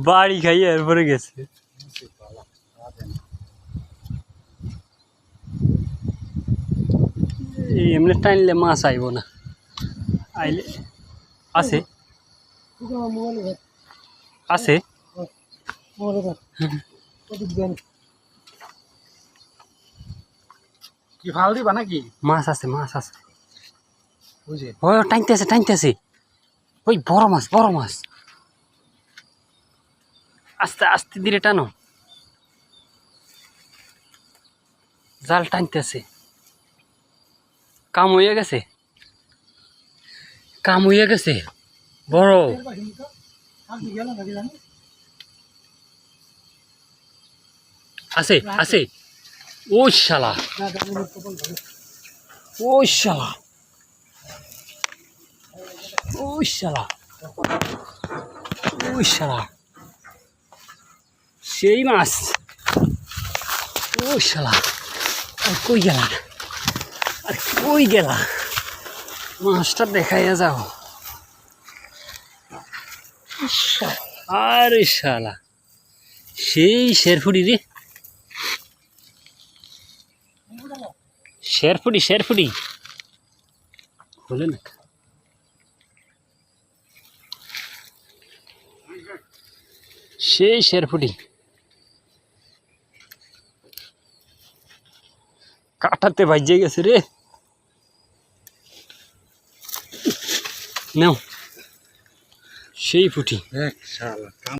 বাড়ি খাইয়ে এরপরে গেছে। এমনি টাইনলে মাছ আইব না, আইলে আছে আছে কি ফাল দিবা নাকি? মাছ আছে, মাছ আছে, বুঝে ও টাইনতেছে টাইনতেছে। ওই বড় মাছ, বড় মাছ। আস্তে আস্তে ধীরে টানো, জাল টানতেছে। কাম হয়ে গেছে, কাম হয়ে গেছে বড়। আছে আছে। ওই শালা, ওই শালা, ওই শালা, ওই শালা, সেই মাছ। ওই শালা, আর কই গেলা, আর কই গেলা? মাছটা দেখাইয়া যাও। আরে শালা, সেই শেরফুটি রে, শেরফুটি শেরফুটি বলে না। সেই শেরফুটি কাটাতে বাজে গেছে রে। নাও সেই ফুটি। শালা